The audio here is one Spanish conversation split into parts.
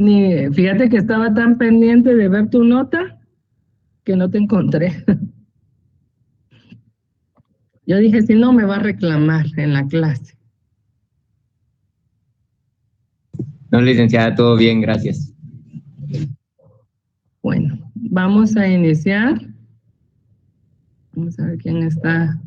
Fíjate que estaba tan pendiente de ver tu nota que no te encontré. Yo dije, si no, me va a reclamar en la clase. No, licenciada, todo bien, gracias. Bueno, vamos a iniciar. Vamos a ver quién está.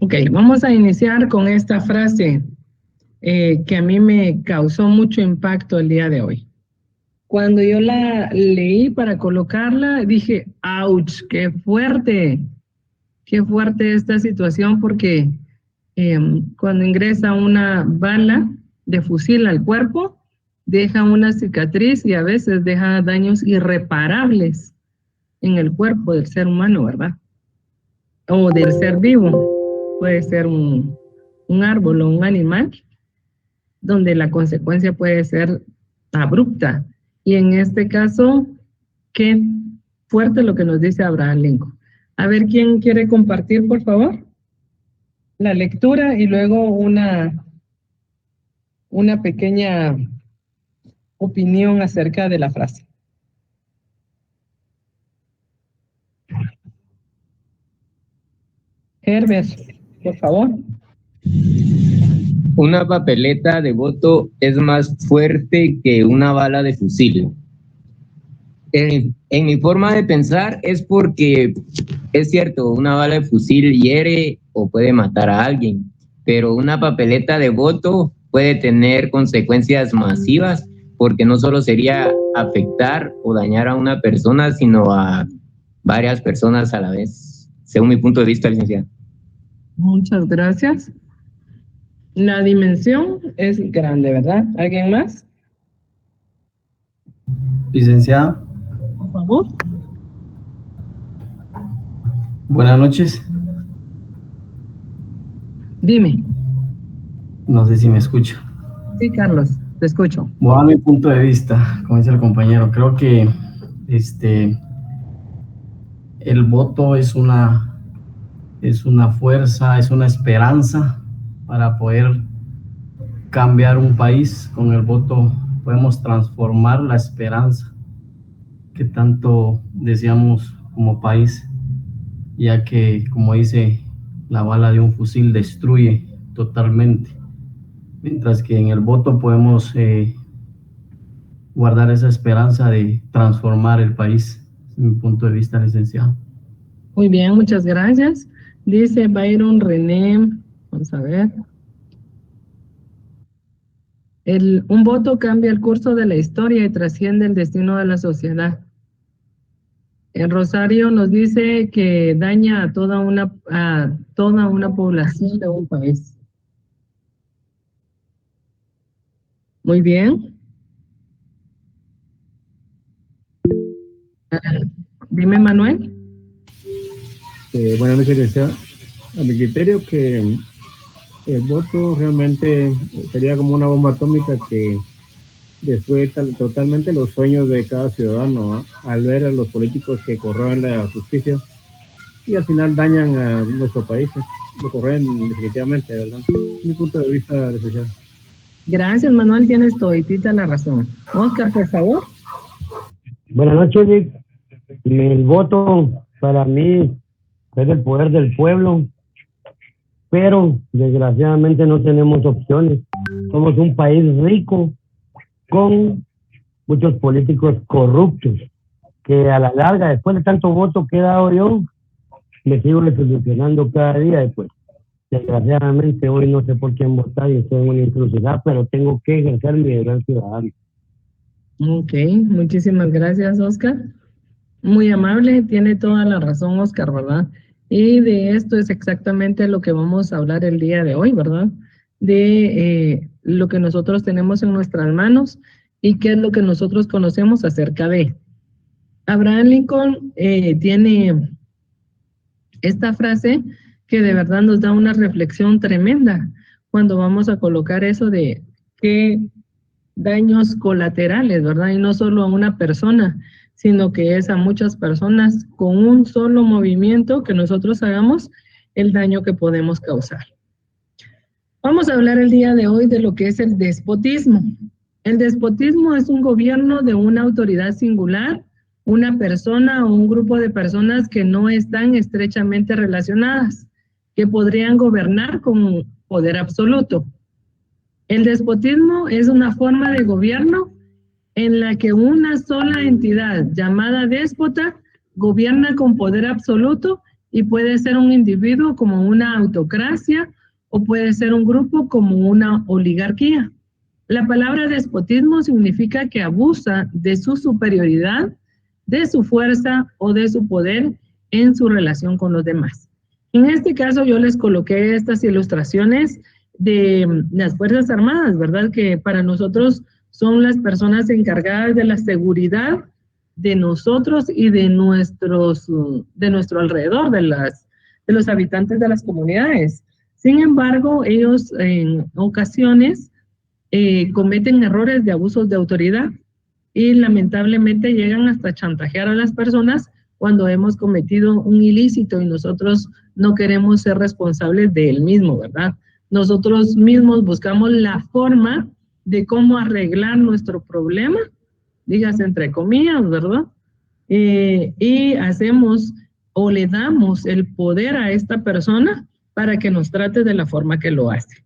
Ok, vamos a iniciar con esta frase que a mí me causó mucho impacto el día de hoy. Cuando yo la leí para colocarla, dije, ¡ouch! ¡Qué fuerte! ¡Qué fuerte esta situación! Porque cuando ingresa una bala de fusil al cuerpo, deja una cicatriz y a veces deja daños irreparables en el cuerpo del ser humano, ¿verdad? O del ser vivo. Puede ser un árbol o un animal, donde la consecuencia puede ser abrupta. Y en este caso, qué fuerte lo que nos dice Abraham Lincoln. A ver, ¿quién quiere compartir, por favor? La lectura y luego una pequeña opinión acerca de la frase. Herbert, por favor. Una papeleta de voto es más fuerte que una bala de fusil. En mi forma de pensar es porque es cierto, una bala de fusil hiere o puede matar a alguien, pero una papeleta de voto puede tener consecuencias masivas porque no solo sería afectar o dañar a una persona, sino a varias personas a la vez, según mi punto de vista, licenciado. Muchas gracias. La dimensión es grande, ¿verdad? ¿Alguien más? Licenciada. Por favor. Buenas noches. Dime. No sé si me escucho. Sí, Carlos, te escucho. Bueno, a mi punto de vista, como dice el compañero, creo que el voto es una fuerza, es una esperanza para poder cambiar un país. Con el voto podemos transformar la esperanza que tanto deseamos como país, ya que, como dice, la bala de un fusil destruye totalmente, mientras que en el voto podemos guardar esa esperanza de transformar el país, desde mi punto de vista, licenciado. Muy bien, muchas gracias. Dice Byron René, vamos a ver. Un voto cambia el curso de la historia y trasciende el destino de la sociedad. El Rosario nos dice que daña a toda una población de un país. Muy bien. Dime, Manuel. Buenas noches, licenciada. A mi criterio que el voto realmente sería como una bomba atómica que destruye totalmente los sueños de cada ciudadano, ¿eh? Al ver a los políticos que corroen la justicia y al final dañan a nuestro país, lo corroen definitivamente, ¿verdad? Mi punto de vista, licenciada. Gracias, Manuel, tienes toditita la razón. Oscar, por favor. Buenas noches, Vic. El voto para mí es el poder del pueblo, pero desgraciadamente no tenemos opciones. Somos un país rico con muchos políticos corruptos, que a la larga, después de tanto voto que he dado yo, me sigo desilusionando cada día. Y pues, desgraciadamente hoy no sé por quién votar y estoy en una encrucijada, pero tengo que ejercer mi deber ciudadano. Ok, muchísimas gracias, Oscar. Muy amable, tiene toda la razón, Oscar, ¿verdad? Y de esto es exactamente lo que vamos a hablar el día de hoy, ¿verdad? De lo que nosotros tenemos en nuestras manos y qué es lo que nosotros conocemos acerca de. Abraham Lincoln tiene esta frase que de verdad nos da una reflexión tremenda cuando vamos a colocar eso de qué daños colaterales, ¿verdad? Y no solo a una persona, sino que es a muchas personas con un solo movimiento que nosotros hagamos el daño que podemos causar. Vamos a hablar el día de hoy de lo que es el despotismo. El despotismo es un gobierno de una autoridad singular, una persona o un grupo de personas que no están estrechamente relacionadas, que podrían gobernar con poder absoluto. El despotismo es una forma de gobierno en la que una sola entidad llamada déspota gobierna con poder absoluto y puede ser un individuo como una autocracia o puede ser un grupo como una oligarquía. La palabra despotismo significa que abusa de su superioridad, de su fuerza o de su poder en su relación con los demás. En este caso yo les coloqué estas ilustraciones de las Fuerzas Armadas, ¿verdad? Que para nosotros son las personas encargadas de la seguridad de nosotros y de nuestro alrededor, de los habitantes de las comunidades. Sin embargo, ellos en ocasiones cometen errores de abusos de autoridad y lamentablemente llegan hasta chantajear a las personas cuando hemos cometido un ilícito y nosotros no queremos ser responsables de él mismo, ¿verdad? Nosotros mismos buscamos la forma de cómo arreglar nuestro problema, dígase entre comillas, ¿verdad? Y hacemos o le damos el poder a esta persona para que nos trate de la forma que lo hace.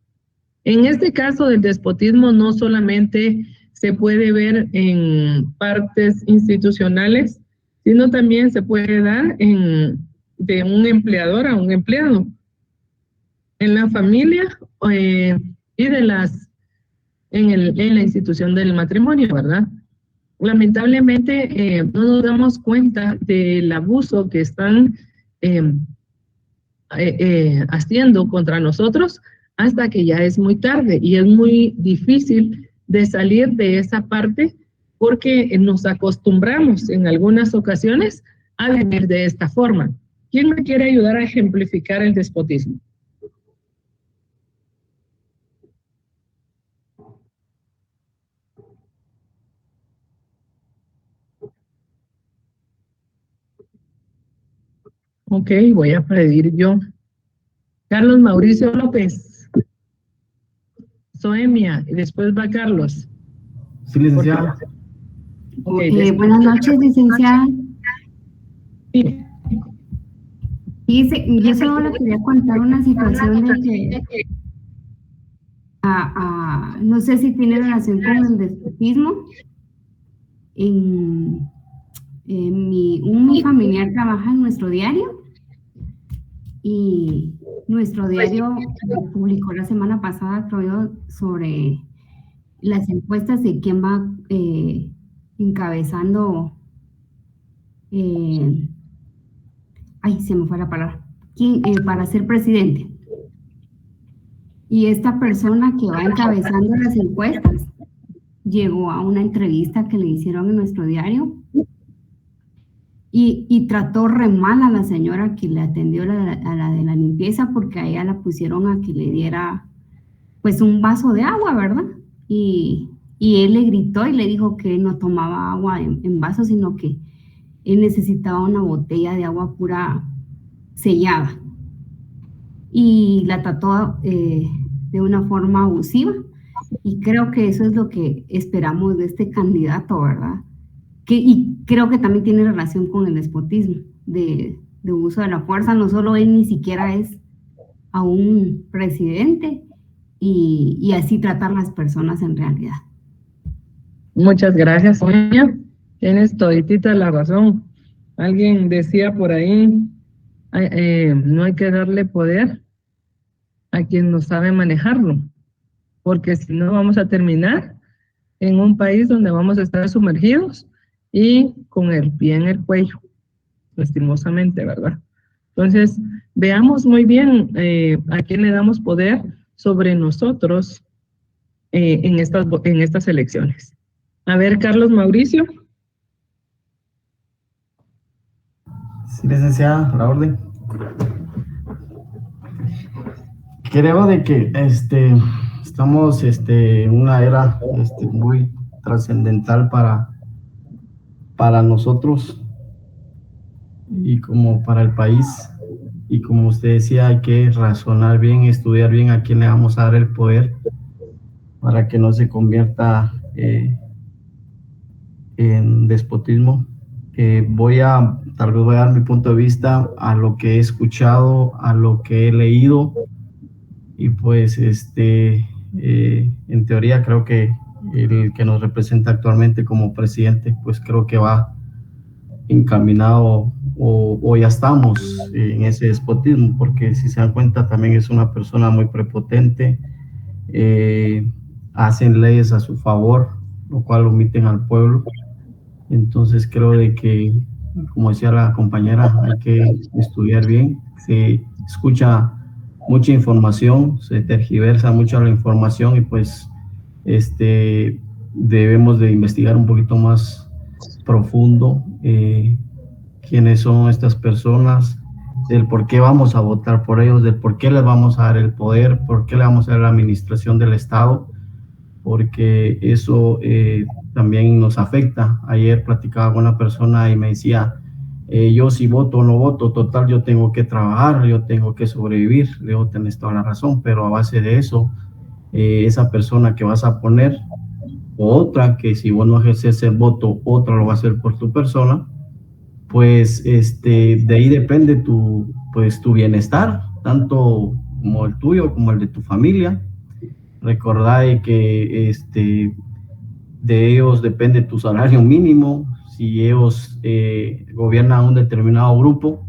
En este caso del despotismo no solamente se puede ver en partes institucionales, sino también se puede dar de un empleador a un empleado, en la familia y en la institución del matrimonio, ¿verdad? Lamentablemente no nos damos cuenta del abuso que están haciendo contra nosotros hasta que ya es muy tarde y es muy difícil de salir de esa parte porque nos acostumbramos en algunas ocasiones a vivir de esta forma. ¿Quién me quiere ayudar a ejemplificar el despotismo? Ok, voy a pedir yo. Carlos Mauricio López. Soemia, y después va Carlos. Sí, licenciada. Okay, buenas noches, licenciada. Sí. Yo solo le quería contar una situación de que no sé si tiene relación con el despotismo. Mi familiar trabaja en nuestro diario y nuestro diario publicó la semana pasada, creo yo, sobre las encuestas de quién va encabezando, se me fue la palabra, para ser presidente. Y esta persona que va encabezando las encuestas llegó a una entrevista que le hicieron en nuestro diario y trató re mal a la señora que le atendió a la de la limpieza, porque a ella la pusieron a que le diera pues un vaso de agua, ¿verdad? Y él le gritó y le dijo que no tomaba agua en vaso, sino que él necesitaba una botella de agua pura sellada. Y la trató de una forma abusiva. Y creo que eso es lo que esperamos de este candidato, ¿verdad? Y creo que también tiene relación con el despotismo, de uso de la fuerza. No solo él ni siquiera es a un presidente y así tratar a las personas en realidad. Muchas gracias, Sonia. Tienes toditita la razón. Alguien decía por ahí, no hay que darle poder a quien no sabe manejarlo, porque si no vamos a terminar en un país donde vamos a estar sumergidos y con el pie en el cuello, lastimosamente, ¿verdad? Entonces, veamos muy bien a quién le damos poder sobre nosotros en estas elecciones. A ver, Carlos Mauricio. Sí, licenciada, la orden. Creo de que estamos en una era muy trascendental para para nosotros y como para el país. Y como usted decía, hay que razonar bien, estudiar bien a quién le vamos a dar el poder para que no se convierta en despotismo. Tal vez voy a dar mi punto de vista a lo que he escuchado, a lo que he leído, y pues en teoría creo que el que nos representa actualmente como presidente, pues creo que va encaminado o ya estamos en ese despotismo, porque si se dan cuenta también es una persona muy prepotente, hacen leyes a su favor, lo cual omiten al pueblo. Entonces creo de que, como decía la compañera, hay que estudiar bien. Se escucha mucha información, se tergiversa mucho la información y pues debemos de investigar un poquito más profundo quiénes son estas personas, del por qué vamos a votar por ellos, del por qué les vamos a dar el poder, por qué le vamos a dar la administración del Estado, porque eso también nos afecta. Ayer platicaba con una persona y me decía, yo si voto o no voto, total, yo tengo que trabajar, yo tengo que sobrevivir. Le digo, tenés toda la razón, pero a base de eso, esa persona que vas a poner, o otra que si vos no ejerces el voto, otra lo va a hacer por tu persona, pues de ahí depende tu bienestar, tanto como el tuyo como el de tu familia. Recordad que de ellos depende tu salario mínimo. Si ellos gobiernan un determinado grupo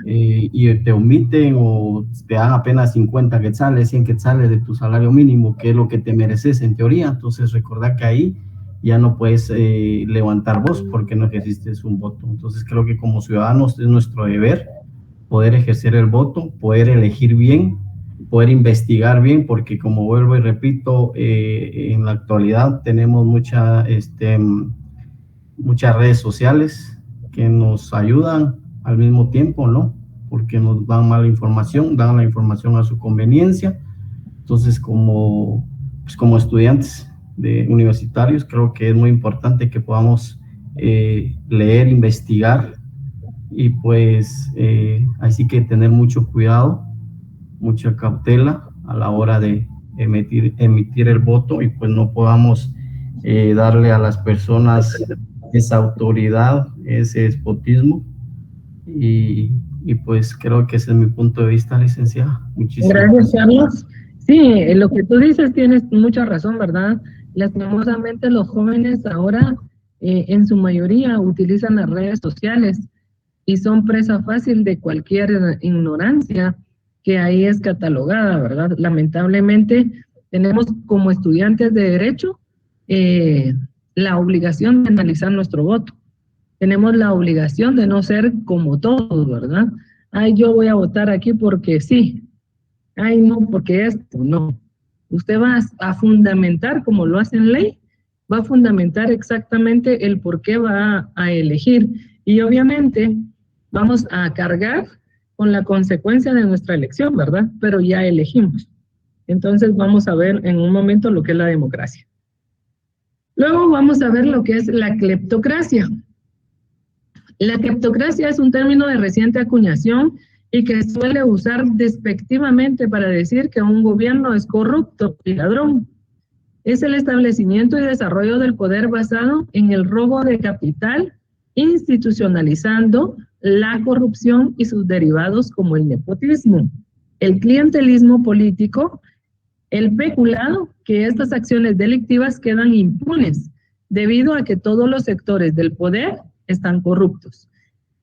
y te omiten o te dan apenas 50 quetzales, 100 quetzales de tu salario mínimo, que es lo que te mereces en teoría, entonces recordad que ahí ya no puedes levantar voz porque no ejerciste un voto. Entonces creo que como ciudadanos es nuestro deber poder ejercer el voto, poder elegir bien, poder investigar bien, porque como vuelvo y repito, en la actualidad tenemos muchas redes sociales que nos ayudan al mismo tiempo, ¿no? Porque nos dan mala información, dan la información a su conveniencia. Entonces, como estudiantes universitarios, creo que es muy importante que podamos leer, investigar, y pues así que tener mucho cuidado, mucha cautela a la hora de emitir el voto, y pues no podamos darle a las personas esa autoridad, ese despotismo, y pues creo que ese es mi punto de vista, licenciada. Muchísimas gracias, Carlos. Sí, lo que tú dices tienes mucha razón, ¿verdad? Lastimosamente los jóvenes ahora en su mayoría utilizan las redes sociales y son presa fácil de cualquier ignorancia que ahí es catalogada, ¿verdad? Lamentablemente tenemos como estudiantes de derecho la obligación de analizar nuestro voto. Tenemos la obligación de no ser como todos, ¿verdad? Ay, yo voy a votar aquí porque sí. Ay, no, porque esto, no. Usted va a fundamentar, como lo hace en ley, va a fundamentar exactamente el por qué va a elegir. Y obviamente vamos a cargar con la consecuencia de nuestra elección, ¿verdad? Pero ya elegimos. Entonces vamos a ver en un momento lo que es la democracia. Luego vamos a ver lo que es la cleptocracia. La cleptocracia es un término de reciente acuñación y que suele usar despectivamente para decir que un gobierno es corrupto y ladrón. Es el establecimiento y desarrollo del poder basado en el robo de capital, institucionalizando la corrupción y sus derivados como el nepotismo, el clientelismo político, el peculado, que estas acciones delictivas quedan impunes debido a que todos los sectores del poder están corruptos.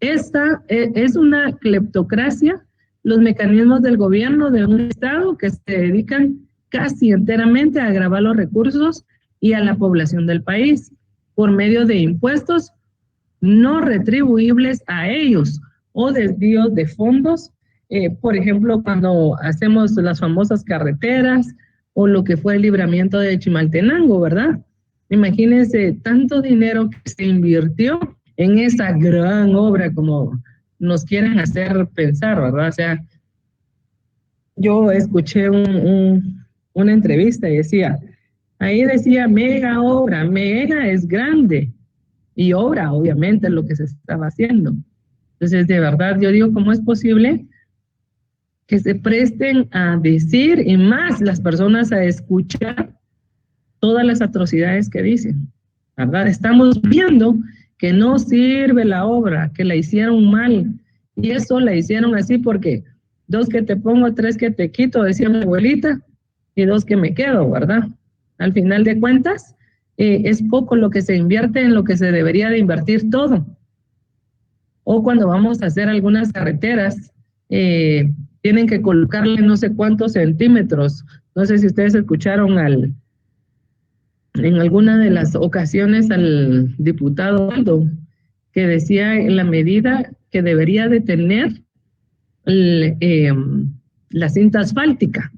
Esta es una cleptocracia, los mecanismos del gobierno de un Estado que se dedican casi enteramente a agravar los recursos y a la población del país por medio de impuestos no retribuibles a ellos o desvíos de fondos, por ejemplo, cuando hacemos las famosas carreteras o lo que fue el libramiento de Chimaltenango, ¿verdad? Imagínense tanto dinero que se invirtió en esa gran obra como nos quieren hacer pensar, ¿verdad? O sea, yo escuché una entrevista y decía, ahí decía mega obra, mega es grande, y obra, obviamente, lo que se estaba haciendo. Entonces, de verdad, yo digo, ¿cómo es posible que se presten a decir, y más las personas a escuchar todas las atrocidades que dicen? ¿Verdad? Estamos viendo que no sirve la obra, que la hicieron mal, y eso la hicieron así porque 2 que te pongo, 3 que te quito, decía mi abuelita, y 2 que me quedo, ¿verdad? Al final de cuentas, es poco lo que se invierte en lo que se debería de invertir todo. O cuando vamos a hacer algunas carreteras, tienen que colocarle no sé cuántos centímetros. No sé si ustedes escucharon en alguna de las ocasiones al diputado Aldo, que decía en la medida que debería de tener la cinta asfáltica,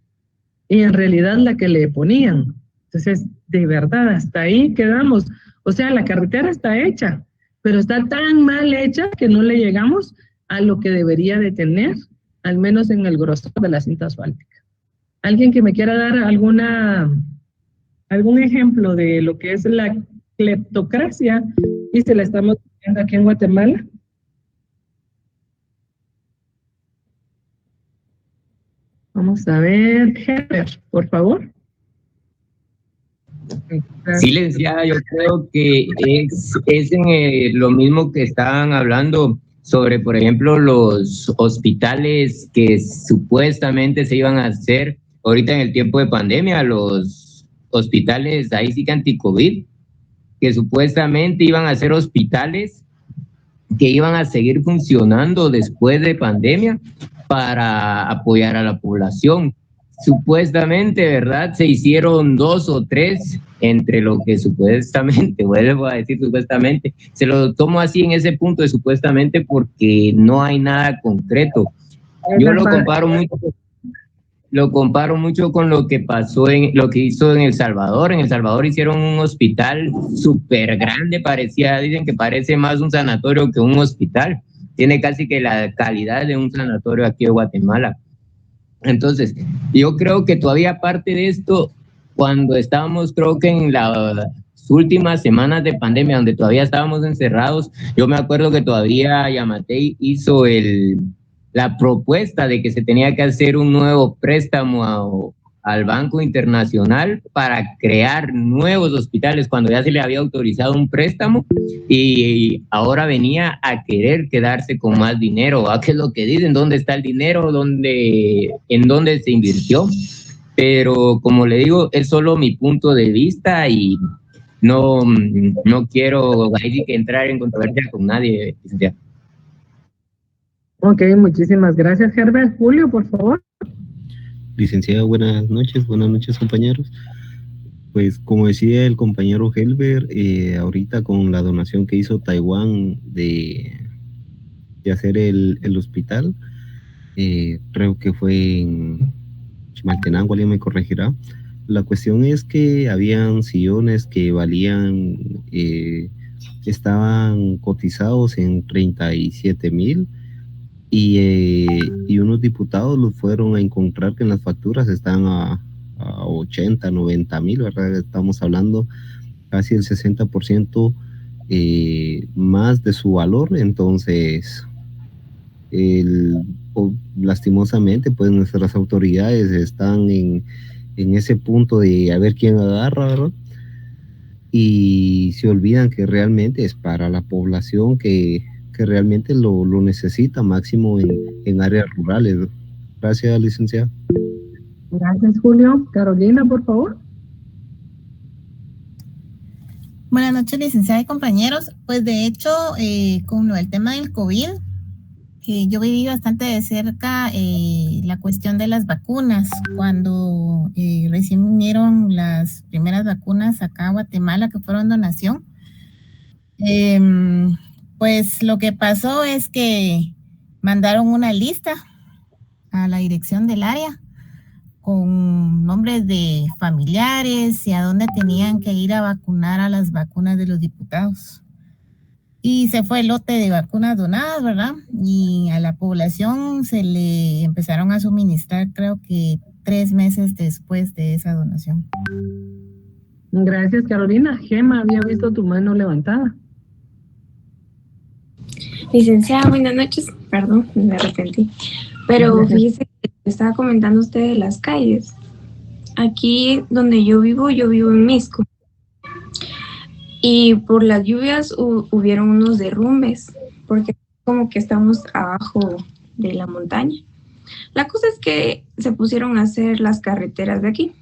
y en realidad la que le ponían. Entonces, de verdad, hasta ahí quedamos. O sea, la carretera está hecha, pero está tan mal hecha que no le llegamos a lo que debería de tener, al menos en el grosor de la cinta asfáltica. ¿Alguien que me quiera dar algún ejemplo de lo que es la cleptocracia y se la estamos viendo aquí en Guatemala? Vamos a ver, Herbert, por favor. Sí, licenciada, yo creo que es en lo mismo que estaban hablando sobre, por ejemplo, los hospitales que supuestamente se iban a hacer ahorita en el tiempo de pandemia, los hospitales ahí sí que anti-COVID, que supuestamente iban a ser hospitales que iban a seguir funcionando después de pandemia para apoyar a la población. Supuestamente, ¿verdad? Se hicieron 2 o 3 entre lo que supuestamente, vuelvo a decir supuestamente, se lo tomo así en ese punto de supuestamente porque no hay nada concreto. Yo lo comparo mucho con lo que pasó lo que hizo en El Salvador. En El Salvador hicieron un hospital súper grande, dicen que parece más un sanatorio que un hospital. Tiene casi que la calidad de un sanatorio aquí de Guatemala. Entonces, yo creo que todavía aparte de esto, cuando estábamos, creo que en las últimas semanas de pandemia, donde todavía estábamos encerrados, yo me acuerdo que todavía Yamatei hizo la propuesta de que se tenía que hacer un nuevo préstamo al Banco Internacional para crear nuevos hospitales cuando ya se le había autorizado un préstamo y ahora venía a querer quedarse con más dinero. ¿Qué es lo que dicen? ¿Dónde está el dinero? ¿En dónde se invirtió? Pero como le digo, es solo mi punto de vista y no quiero entrar en controversia con nadie. Ok, muchísimas gracias, Herbert. Julio, por favor. Licenciada, buenas noches compañeros. Pues como decía el compañero Helber, ahorita con la donación que hizo Taiwán de hacer el hospital, creo que fue en Chimaltenango, alguien me corregirá. La cuestión es que habían sillones que valían, estaban cotizados en 37,000 y unos diputados los fueron a encontrar que en las facturas están a 80, 90,000, ¿verdad? Estamos hablando casi el 60% más de su valor. Entonces, lastimosamente, pues nuestras autoridades están en ese punto de a ver quién agarra, ¿verdad? Y se olvidan que realmente es para la población que realmente lo necesita, máximo en áreas rurales. Gracias, licenciada. Gracias, Julio. Carolina, por favor. Buenas noches, licenciada y compañeros. Pues de hecho, con el tema del COVID, yo viví bastante de cerca la cuestión de las vacunas. Cuando recién vinieron las primeras vacunas acá a Guatemala, que fueron donación, pues lo que pasó es que mandaron una lista a la dirección del área con nombres de familiares y a dónde tenían que ir a vacunar a las vacunas de los diputados. Y se fue el lote de vacunas donadas, ¿verdad? Y a la población se le empezaron a suministrar, creo que 3 meses después de esa donación. Gracias, Carolina. Gema, había visto tu mano levantada. Licenciada, buenas noches. Perdón, me arrepentí. Pero fíjese que estaba comentando usted de las calles. Aquí donde yo vivo en Misco. Y por las lluvias hubieron unos derrumbes, porque como que estamos abajo de la montaña. La cosa es que se pusieron a hacer las carreteras de aquí.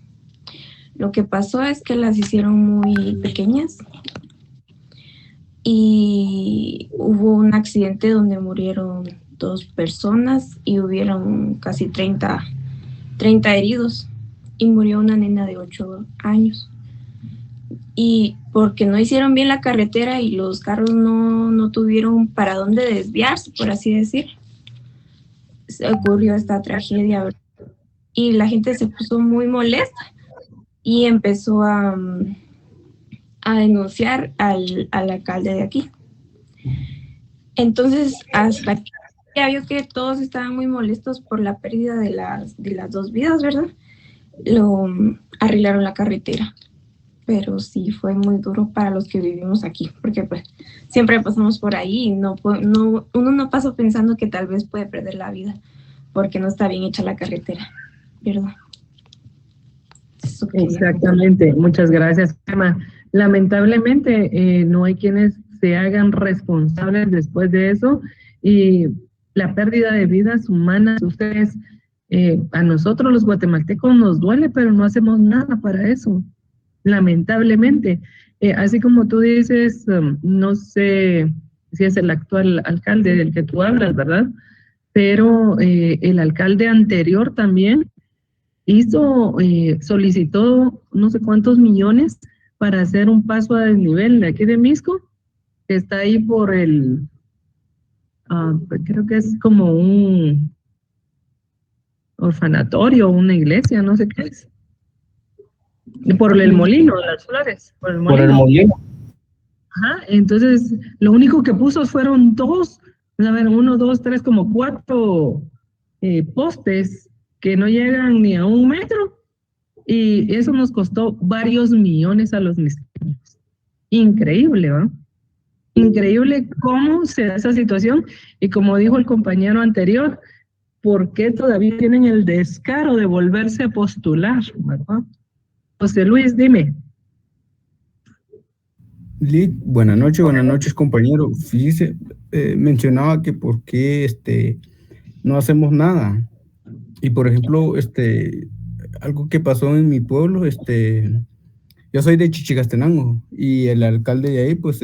Lo que pasó es que las hicieron muy pequeñas y hubo un accidente donde murieron 2 personas y hubieron casi 30 heridos y murió una nena de 8 años. Y porque no hicieron bien la carretera y los carros no tuvieron para dónde desviarse, por así decir, se ocurrió esta tragedia, ¿verdad? Y la gente se puso muy molesta y empezó a denunciar al alcalde de aquí. Entonces, hasta que ya vio que todos estaban muy molestos por la pérdida de las 2 vidas, ¿verdad? Lo arreglaron la carretera. Pero sí fue muy duro para los que vivimos aquí, porque pues siempre pasamos por ahí y uno no pasa pensando que tal vez puede perder la vida porque no está bien hecha la carretera, ¿verdad? Exactamente, muchas gracias, Emma. Lamentablemente no hay quienes se hagan responsables después de eso y la pérdida de vidas humanas, ustedes, a nosotros los guatemaltecos nos duele, pero no hacemos nada para eso. Lamentablemente, así como tú dices, no sé si es el actual alcalde del que tú hablas, ¿verdad? Pero el alcalde anterior también solicitó no sé cuántos millones para hacer un paso a desnivel de aquí de Misco, que está ahí por creo que es como un orfanatorio, una iglesia, no sé qué es. Por el molino de las flores. Por el molino. Ajá, entonces lo único que puso fueron 2, a ver, 1, 2, 3, como 4 postes que no llegan ni a 1 metro. Y eso nos costó varios millones a los misqueños. Increíble, ¿no? Increíble cómo se da esa situación. Y como dijo el compañero anterior, ¿por qué todavía tienen el descaro de volverse a postular, ¿verdad? José Luis, dime. Buenas noches, compañero. Fíjese, mencionaba que por qué no hacemos nada. Y por ejemplo, algo que pasó en mi pueblo, yo soy de Chichicastenango y el alcalde de ahí, pues,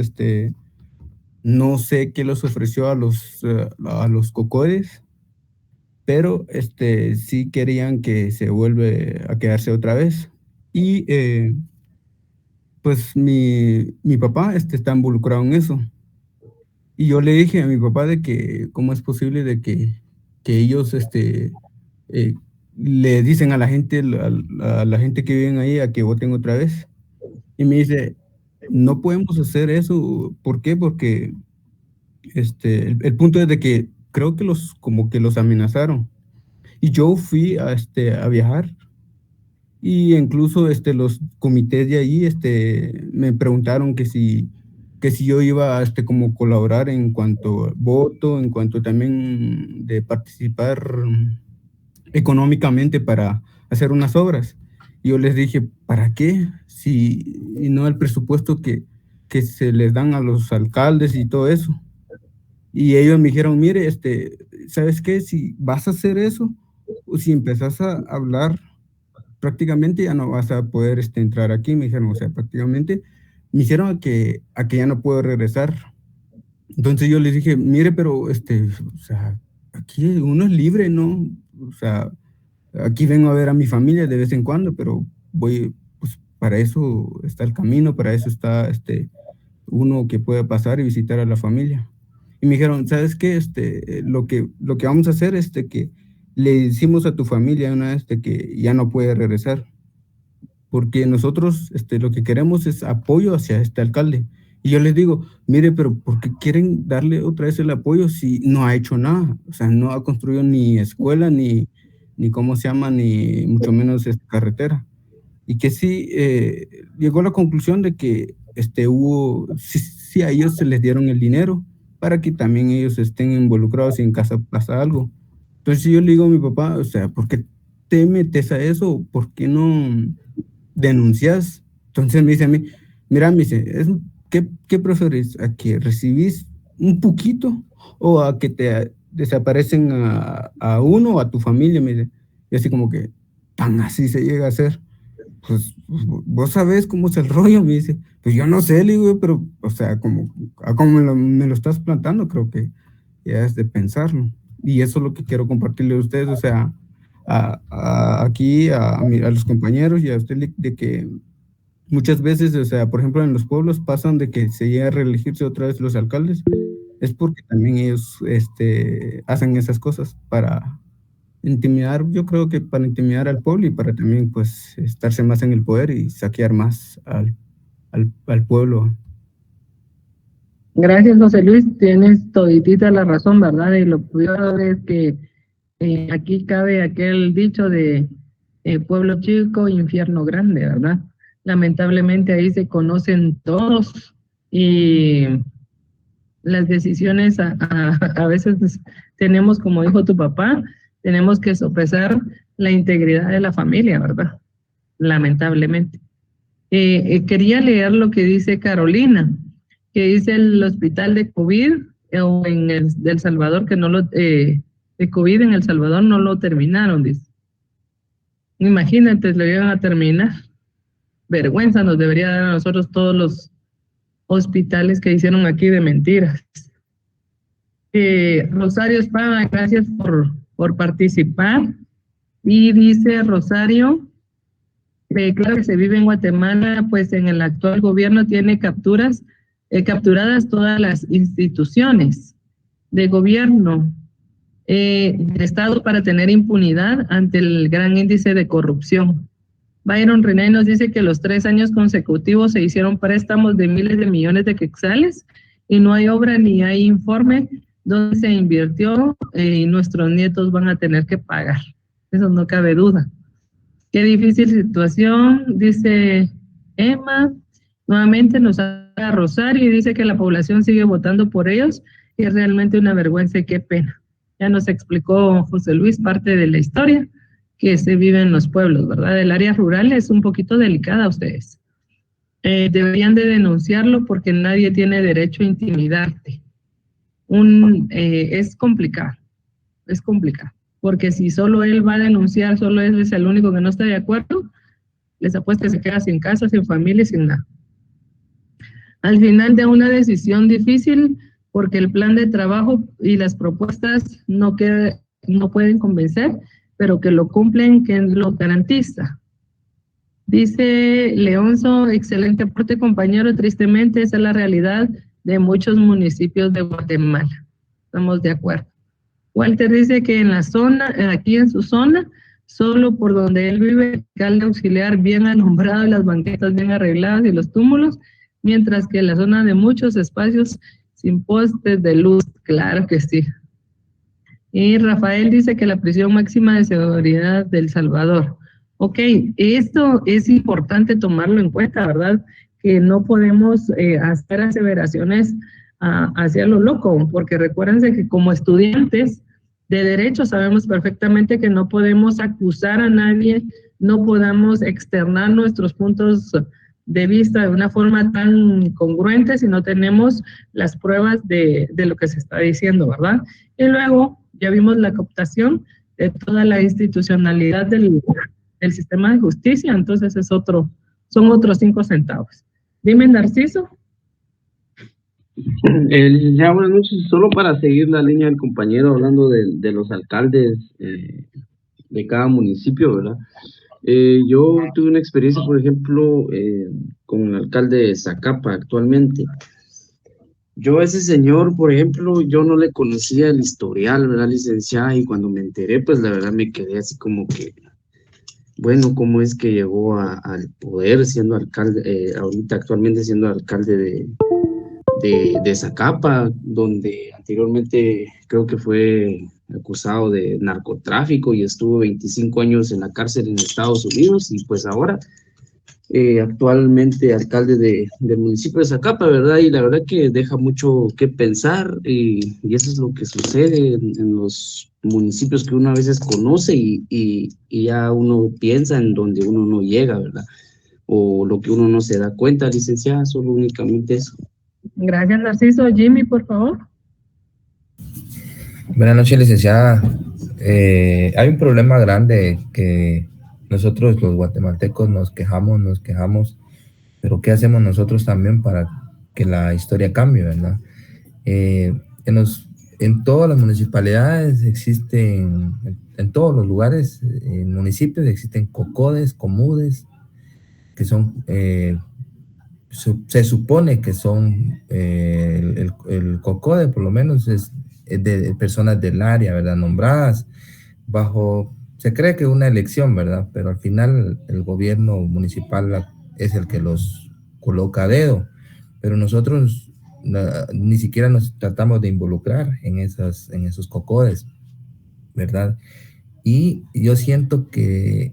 no sé qué les ofreció a los cocodes, pero sí querían que se vuelve a quedarse otra vez. Y pues mi papá está involucrado en eso. Y yo le dije a mi papá de que cómo es posible de que ellos le dicen a la gente que viven ahí a que voten otra vez. Y me dice, no podemos hacer eso. ¿Por qué? Porque el punto es de que creo que como que los amenazaron. Y yo fui a viajar. Y incluso los comités de allí me preguntaron que si yo iba a como colaborar en cuanto a voto, en cuanto también de participar económicamente para hacer unas obras. Y yo les dije, ¿para qué? Y no el presupuesto que se les dan a los alcaldes y todo eso. Y ellos me dijeron, mire, ¿sabes qué? Si vas a hacer eso, o si empezás a hablar, prácticamente ya no vas a poder entrar aquí, me dijeron, o sea, prácticamente me hicieron a que ya no puedo regresar. Entonces yo les dije, mire, pero o sea, aquí uno es libre, ¿no? O sea, aquí vengo a ver a mi familia de vez en cuando, pero pues para eso está el camino, para eso está uno que pueda pasar y visitar a la familia. Y me dijeron, ¿sabes qué? Lo que vamos a hacer es que le decimos a tu familia una vez que ya no puede regresar, porque nosotros lo que queremos es apoyo hacia este alcalde. Y yo les digo, mire, pero ¿por qué quieren darle otra vez el apoyo si no ha hecho nada? O sea, no ha construido ni escuela, ni cómo se llama, ni mucho menos carretera. Y que sí, llegó a la conclusión de que sí a ellos se les dieron el dinero, para que también ellos estén involucrados y en casa pasa algo. Entonces yo le digo a mi papá, o sea, ¿por qué te metes a eso? ¿Por qué no denuncias? Entonces me dice a mí, mira, me dice, ¿qué preferís? ¿A que recibís un poquito o a que te desaparecen a uno o a tu familia? Me dice, y así como que, tan así se llega a hacer. Pues vos sabés cómo es el rollo, me dice. Pues yo no sé, le digo, pero, o sea, como me lo estás plantando, creo que ya es de pensarlo. Y eso es lo que quiero compartirle a ustedes, o sea, aquí a los compañeros y a usted, de que muchas veces, o sea, por ejemplo, en los pueblos pasan de que se llega a reelegirse otra vez los alcaldes, es porque también ellos hacen esas cosas para intimidar, yo creo que para intimidar al pueblo y para también pues estarse más en el poder y saquear más al pueblo. Gracias, José Luis. Tienes toditita la razón, ¿verdad? Y lo peor es que aquí cabe aquel dicho de pueblo chico, infierno grande, ¿verdad? Lamentablemente ahí se conocen todos y las decisiones a veces tenemos, como dijo tu papá, tenemos que sopesar la integridad de la familia, ¿verdad? Lamentablemente. Quería leer lo que dice Carolina, que dice el hospital de COVID o en El Salvador, que no lo, de COVID en El Salvador no lo terminaron, dice. Imagínate, lo iban a terminar. Vergüenza nos debería dar a nosotros todos los hospitales que hicieron aquí de mentiras. Rosario Espada, gracias por participar. Y dice Rosario, claro que se vive en Guatemala, pues en el actual gobierno tiene capturadas todas las instituciones de gobierno del Estado para tener impunidad ante el gran índice de corrupción. Byron René nos dice que los 3 años consecutivos se hicieron préstamos de miles de millones de quetzales y no hay obra ni hay informe donde se invirtió y nuestros nietos van a tener que pagar. Eso no cabe duda. Qué difícil situación, dice Emma. Nuevamente nos habla Rosario y dice que la población sigue votando por ellos y es realmente una vergüenza y qué pena. Ya nos explicó José Luis parte de la historia que se vive en los pueblos, ¿verdad? El área rural es un poquito delicada ustedes. Deberían de denunciarlo porque nadie tiene derecho a intimidarte. Es complicado, porque si solo él va a denunciar, solo él es el único que no está de acuerdo, les apuesto que se queda sin casa, sin familia, sin nada. Al final de una decisión difícil, porque el plan de trabajo y las propuestas no pueden convencer, pero que lo cumplen, que lo garantiza. Dice Leonzo, excelente aporte, compañero. Tristemente, esa es la realidad de muchos municipios de Guatemala. Estamos de acuerdo. Walter dice que en la zona, aquí en su zona, solo por donde él vive, el alcalde auxiliar bien alumbrado, las banquetas bien arregladas y los túmulos, mientras que en la zona de muchos espacios sin postes de luz. Claro que sí. Y Rafael dice que la prisión máxima de seguridad de El Salvador. Ok, esto es importante tomarlo en cuenta, ¿verdad? Que no podemos hacer aseveraciones hacia lo loco, porque recuérdense que como estudiantes de derecho sabemos perfectamente que no podemos acusar a nadie, no podamos externar nuestros puntos de vista de una forma tan congruente si no tenemos las pruebas de lo que se está diciendo, ¿verdad? Y luego ya vimos la cooptación de toda la institucionalidad del sistema de justicia, entonces son otros 5 centavos. Dime, Narciso. Licenciado, buenas noches. Solo para seguir la línea del compañero hablando de los alcaldes de cada municipio, ¿verdad? Yo tuve una experiencia, por ejemplo, con el alcalde de Zacapa actualmente. Yo a ese señor, por ejemplo, yo no le conocía el historial, ¿verdad, licenciada? Y cuando me enteré, pues la verdad me quedé así como que, bueno, ¿cómo es que llegó al poder siendo alcalde, ahorita actualmente siendo alcalde de Zacapa, donde anteriormente creo que fue acusado de narcotráfico y estuvo 25 años en la cárcel en Estados Unidos y pues ahora actualmente alcalde del municipio de Zacapa, ¿verdad? Y la verdad que deja mucho que pensar y eso es lo que sucede en los municipios que uno a veces conoce y ya uno piensa en donde uno no llega, ¿verdad? O lo que uno no se da cuenta, licenciada, solo únicamente eso. Gracias, Narciso. Jimmy, por favor. Buenas noches, licenciada. Hay un problema grande que nosotros los guatemaltecos nos quejamos, pero ¿qué hacemos nosotros también para que la historia cambie, verdad? En todas las municipalidades existen, en todos los lugares, en municipios existen cocodes, comudes, que son, se supone que son, el cocode por lo menos es de personas del área, ¿verdad? Nombradas bajo, se cree que una elección, ¿verdad? Pero al final el gobierno municipal es el que los coloca a dedo, pero nosotros ni siquiera nos tratamos de involucrar en esos cocodes, ¿verdad? Y yo siento que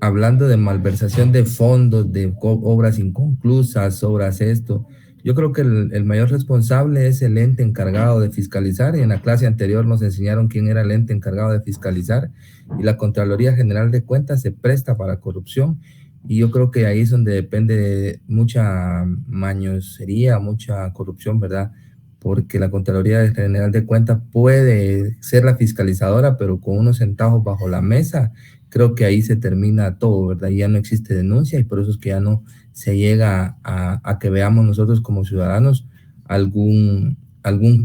hablando de malversación de fondos, de obras inconclusas, obras esto, yo creo que el mayor responsable es el ente encargado de fiscalizar, y en la clase anterior nos enseñaron quién era el ente encargado de fiscalizar, y la Contraloría General de Cuentas se presta para corrupción, y yo creo que ahí es donde depende mucha mañosería, mucha corrupción, ¿verdad? Porque la Contraloría General de Cuentas puede ser la fiscalizadora, pero con unos centavos bajo la mesa, creo que ahí se termina todo, ¿verdad? Ya no existe denuncia y por eso es que ya no se llega a que veamos nosotros como ciudadanos algún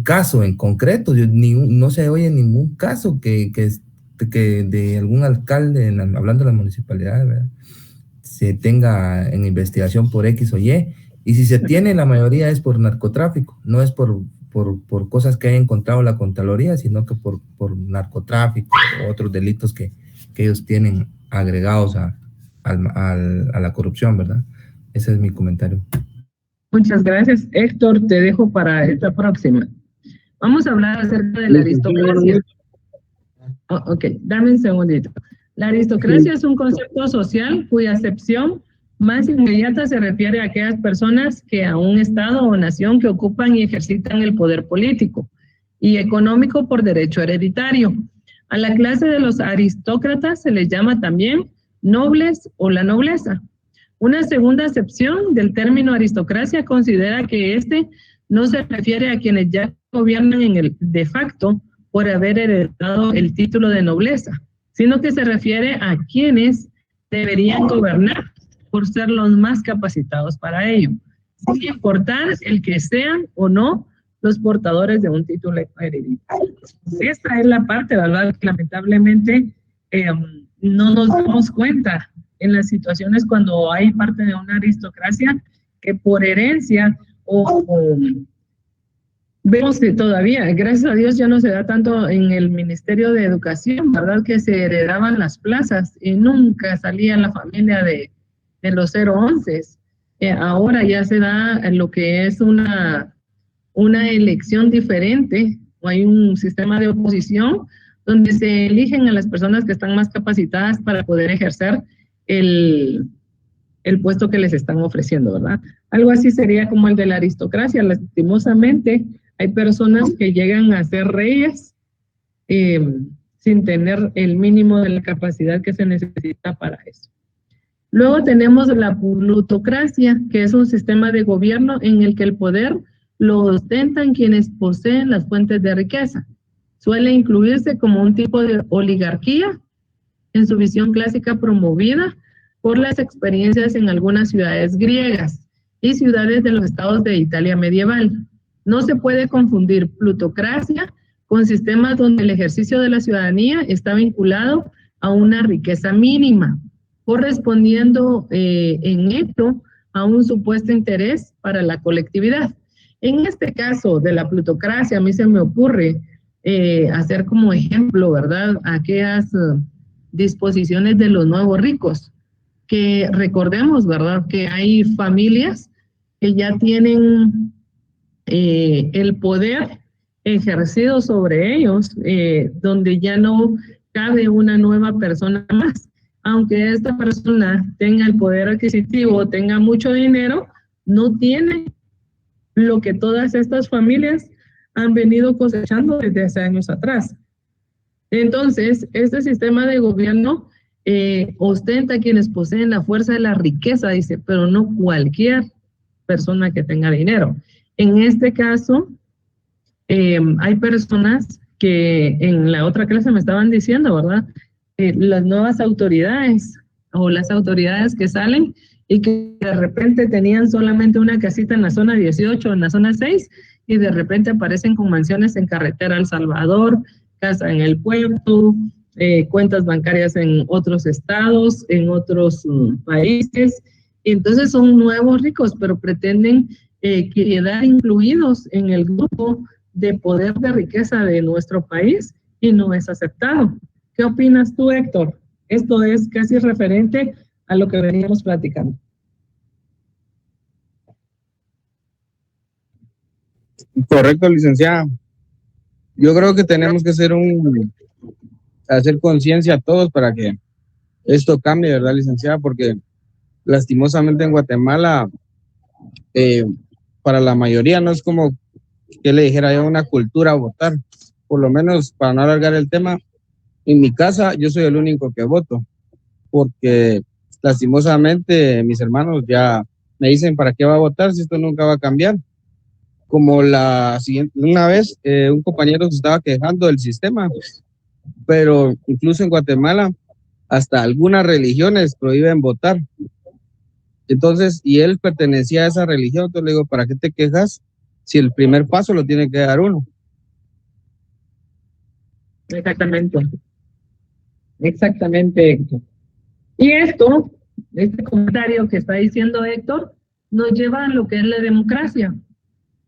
caso en concreto. No se oye ningún caso que de algún alcalde, hablando de las municipalidades, ¿verdad?, se tenga en investigación por X o Y. Y si se tiene, la mayoría es por narcotráfico, no es por cosas que haya encontrado la Contraloría, sino que por narcotráfico o otros delitos que ellos tienen agregados a la corrupción, ¿verdad? Ese es mi comentario. Muchas gracias. Héctor, te dejo para esta próxima. Vamos a hablar acerca de la aristocracia. Ok, dame un segundito. La aristocracia es un concepto social cuya acepción más inmediata se refiere a aquellas personas que a un estado o nación que ocupan y ejercitan el poder político y económico por derecho hereditario. A la clase de los aristócratas se les llama también nobles o la nobleza. Una segunda acepción del término aristocracia considera que este no se refiere a quienes ya gobiernan en el de facto por haber heredado el título de nobleza, sino que se refiere a quienes deberían gobernar por ser los más capacitados para ello, sin importar el que sean o no los portadores de un título hereditario. Esta es la parte, ¿verdad?, que lamentablemente no nos damos cuenta en las situaciones cuando hay parte de una aristocracia que por herencia vemos que todavía, gracias a Dios, ya no se da tanto en el Ministerio de Educación, ¿verdad?, que se heredaban las plazas y nunca salía la familia de los 011. Ahora ya se da lo que es una elección diferente, o hay un sistema de oposición donde se eligen a las personas que están más capacitadas para poder ejercer el puesto que les están ofreciendo, ¿verdad? Algo así sería como el de la aristocracia. Lastimosamente, hay personas que llegan a ser reyes sin tener el mínimo de la capacidad que se necesita para eso. Luego tenemos la plutocracia, que es un sistema de gobierno en el que el poder lo ostentan quienes poseen las fuentes de riqueza. Suele incluirse como un tipo de oligarquía en su visión clásica promovida por las experiencias en algunas ciudades griegas y ciudades de los estados de Italia medieval. No se puede confundir plutocracia con sistemas donde el ejercicio de la ciudadanía está vinculado a una riqueza mínima, correspondiendo en esto a un supuesto interés para la colectividad. En este caso de la plutocracia, a mí se me ocurre hacer como ejemplo, ¿verdad?, aquellas disposiciones de los nuevos ricos, que recordemos, ¿verdad?, que hay familias que ya tienen el poder ejercido sobre ellos, donde ya no cabe una nueva persona más. aunque esta persona tenga el poder adquisitivo, tenga mucho dinero, no tiene lo que todas estas familias han venido cosechando desde hace años atrás. Entonces, este sistema de gobierno ostenta a quienes poseen la fuerza de la riqueza, dice, pero no cualquier persona que tenga dinero. En este caso, hay personas que en la otra clase me estaban diciendo, ¿verdad? Las nuevas autoridades o las autoridades que salen y que de repente tenían solamente una casita en la zona 18 o en la zona 6 y de repente aparecen con mansiones en carretera El Salvador, casa en el puerto, cuentas bancarias en otros estados, en otros países. Y entonces son nuevos ricos, pero pretenden quedar incluidos en el grupo de poder de riqueza de nuestro país y no es aceptado. ¿Qué opinas tú, Héctor? Esto es casi referente a lo que veníamos platicando. Correcto, licenciada. Yo creo que tenemos que hacer conciencia a todos para que esto cambie, ¿verdad, licenciada? Porque lastimosamente en Guatemala, para la mayoría no es como que le dijera yo una cultura a votar. Por lo menos, para no alargar el tema, en mi casa yo soy el único que voto, porque lastimosamente mis hermanos ya me dicen para qué va a votar si esto nunca va a cambiar. Como una vez un compañero se estaba quejando del sistema, pero incluso en Guatemala hasta algunas religiones prohíben votar. Entonces, y él pertenecía a esa religión, entonces le digo, ¿para qué te quejas si el primer paso lo tiene que dar uno? Exactamente. Exactamente, Héctor. Y este comentario que está diciendo Héctor, nos lleva a lo que es la democracia.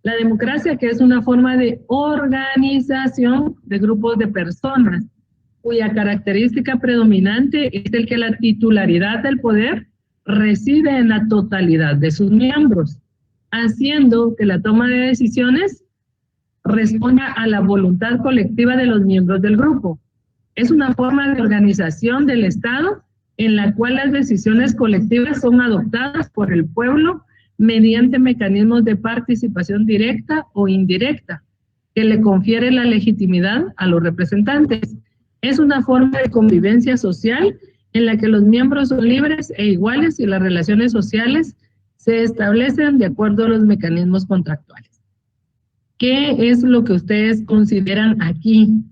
La democracia, que es una forma de organización de grupos de personas, cuya característica predominante es el que la titularidad del poder reside en la totalidad de sus miembros, haciendo que la toma de decisiones responda a la voluntad colectiva de los miembros del grupo. Es una forma de organización del Estado en la cual las decisiones colectivas son adoptadas por el pueblo mediante mecanismos de participación directa o indirecta, que le confiere la legitimidad a los representantes. Es una forma de convivencia social en la que los miembros son libres e iguales y las relaciones sociales se establecen de acuerdo a los mecanismos contractuales. ¿Qué es lo que ustedes consideran aquí?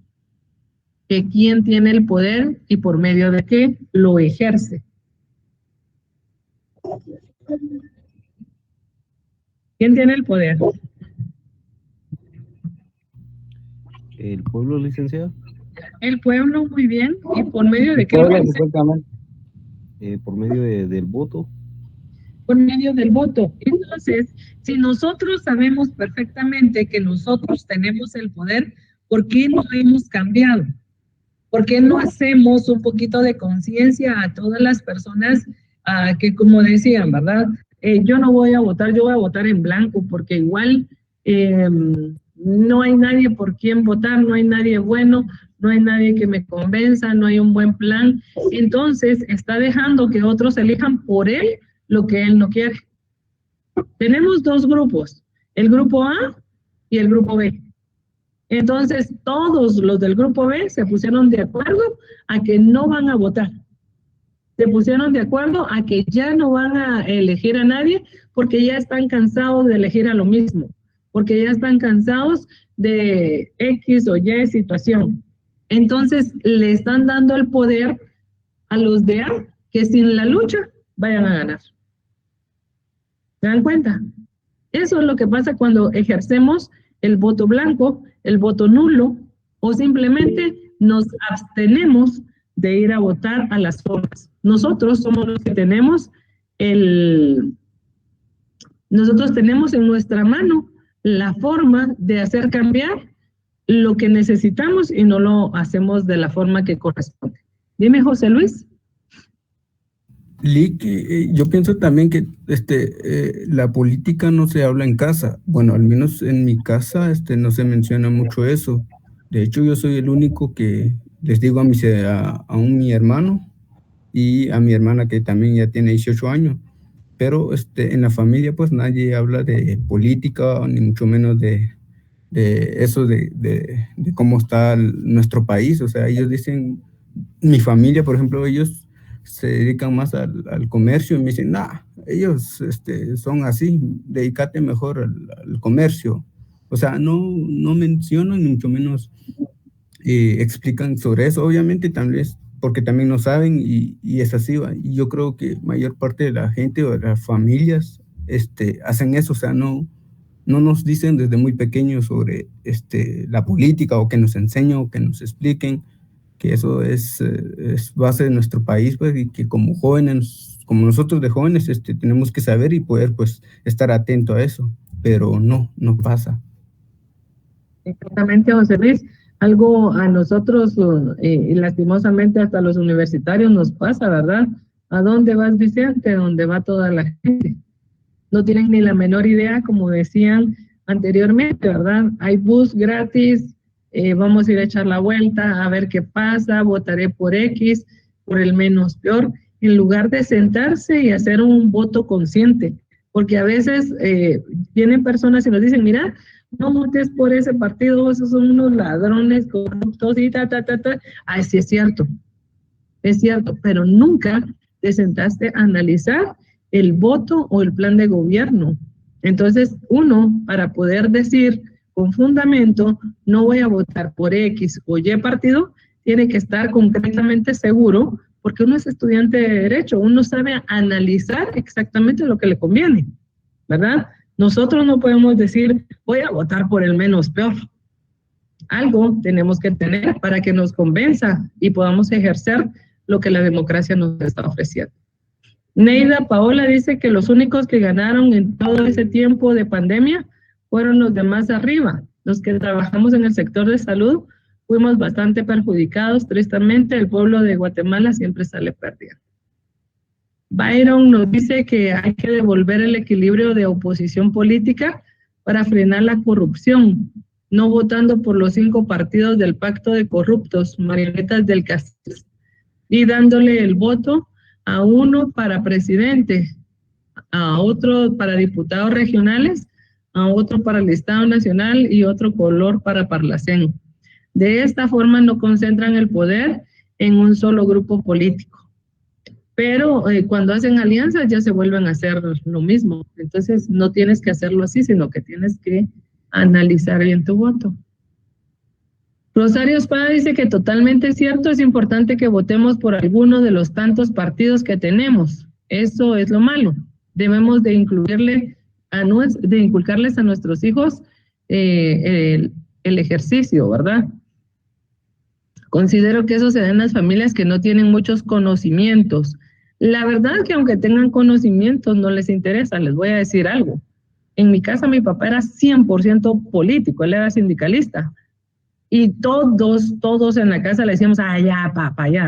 Que quién tiene el poder y por medio de qué lo ejerce. ¿Quién tiene el poder? ¿El pueblo, licenciado? El pueblo, muy bien. ¿Y por medio de qué? Por medio del voto. Por medio del voto. Entonces, si nosotros sabemos perfectamente que nosotros tenemos el poder, ¿por qué no hemos cambiado? ¿Por qué no hacemos un poquito de conciencia a todas las personas que, como decían, ¿verdad? Yo no voy a votar, yo voy a votar en blanco, porque igual no hay nadie por quien votar, no hay nadie bueno, no hay nadie que me convenza, no hay un buen plan. Entonces, está dejando que otros elijan por él lo que él no quiere. Tenemos dos grupos, el grupo A y el grupo B. Entonces, todos los del grupo B se pusieron de acuerdo a que no van a votar. Se pusieron de acuerdo a que ya no van a elegir a nadie porque ya están cansados de elegir a lo mismo, porque ya están cansados de X o Y situación. Entonces, le están dando el poder a los de A que sin la lucha vayan a ganar. ¿Se dan cuenta? Eso es lo que pasa cuando ejercemos el voto blanco, el voto nulo, o simplemente nos abstenemos de ir a votar a las formas. Nosotros somos los que tenemos nosotros tenemos en nuestra mano la forma de hacer cambiar lo que necesitamos y no lo hacemos de la forma que corresponde. Dime, José Luis. Lick, yo pienso también que la política no se habla en casa. Bueno, al menos en mi casa no se menciona mucho eso. De hecho, yo soy el único que les digo a mi hermano y a mi hermana que también ya tiene 18 años. Pero en la familia pues nadie habla de política, ni mucho menos de eso de cómo está nuestro país. O sea, ellos dicen, mi familia, por ejemplo, ellos se dedican más al comercio y me dicen, nah, ellos son así, dedícate mejor al comercio. O sea, no mencionan ni mucho menos explican sobre eso. Obviamente también porque también no saben y es así, ¿va? Y yo creo que mayor parte de la gente o de las familias hacen eso. O sea, no nos dicen desde muy pequeños sobre la política, o que nos enseñen o que nos expliquen que eso es base de nuestro país, pues, y que como jóvenes, como nosotros de jóvenes, tenemos que saber y poder pues estar atento a eso, pero no pasa. Exactamente, José Luis. Algo a nosotros, y lastimosamente hasta los universitarios nos pasa, ¿verdad? ¿A dónde vas, Vicente? ¿A dónde va toda la gente? No tienen ni la menor idea, como decían anteriormente, ¿verdad? Hay bus gratis, vamos a ir a echar la vuelta, a ver qué pasa, votaré por X, por el menos peor, en lugar de sentarse y hacer un voto consciente. Porque a veces vienen personas y nos dicen, mira, no votes por ese partido, esos son unos ladrones corruptos y Ay, sí es cierto, pero nunca te sentaste a analizar el voto o el plan de gobierno. Entonces, uno, para poder decir con fundamento, no voy a votar por X o Y partido, tiene que estar completamente seguro, porque uno es estudiante de Derecho, uno sabe analizar exactamente lo que le conviene, ¿verdad? Nosotros no podemos decir, voy a votar por el menos peor. Algo tenemos que tener para que nos convenza y podamos ejercer lo que la democracia nos está ofreciendo. Neida Paola dice que los únicos que ganaron en todo ese tiempo de pandemia fueron los de más arriba. Los que trabajamos en el sector de salud fuimos bastante perjudicados. Tristemente, el pueblo de Guatemala siempre sale perdiendo. Byron nos dice que hay que devolver el equilibrio de oposición política para frenar la corrupción, no votando por los 5 partidos del pacto de corruptos, marionetas del Castillo, y dándole el voto a uno para presidente, a otro para diputados regionales, a otro para el Estado Nacional y otro color para Parlacén. De esta forma no concentran el poder en un solo grupo político. Pero cuando hacen alianzas ya se vuelven a hacer lo mismo. Entonces no tienes que hacerlo así, sino que tienes que analizar bien tu voto. Rosario Espada dice que totalmente cierto, es importante que votemos por alguno de los tantos partidos que tenemos. Eso es lo malo. Debemos de inculcarles a nuestros hijos el ejercicio, ¿verdad? Considero que eso se da en las familias que no tienen muchos conocimientos. La verdad que aunque tengan conocimientos no les interesa. Les voy a decir algo. En mi casa mi papá era 100% político, él era sindicalista. Y todos en la casa le decíamos, ya papá, ya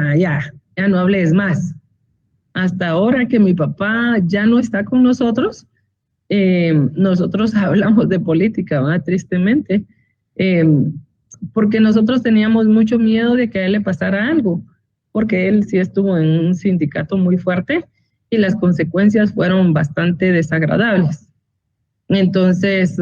no hables más. Hasta ahora que mi papá ya no está con nosotros, nosotros hablamos de política, ¿verdad? Tristemente. Porque nosotros teníamos mucho miedo de que a él le pasara algo, porque él sí estuvo en un sindicato muy fuerte y las consecuencias fueron bastante desagradables. Entonces,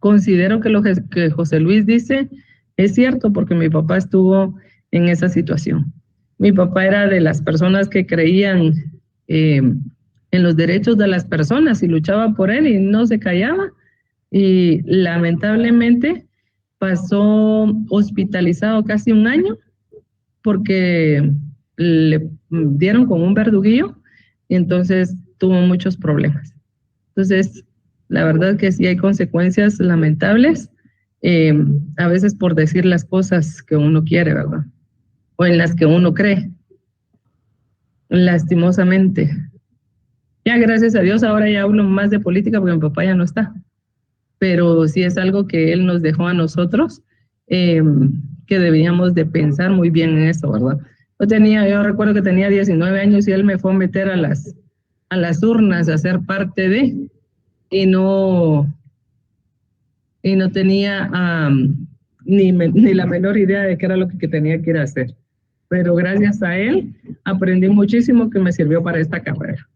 considero que lo que José Luis dice es cierto, porque mi papá estuvo en esa situación. Mi papá era de las personas que creían en los derechos de las personas y luchaba por él y no se callaba. Y lamentablemente pasó hospitalizado casi 1 año porque le dieron con un verduguillo y entonces tuvo muchos problemas. Entonces, la verdad que sí hay consecuencias lamentables, a veces por decir las cosas que uno quiere, ¿verdad? O en las que uno cree, lastimosamente. Ya gracias a Dios ahora ya hablo más de política porque mi papá ya no está. Pero sí es algo que él nos dejó a nosotros, que debíamos de pensar muy bien en eso, ¿verdad? Yo recuerdo que tenía 19 años y él me fue a meter a las urnas a ser parte de, y no tenía ni la menor idea de qué era lo que tenía que ir a hacer. pero gracias a él aprendí muchísimo que me sirvió para esta carrera.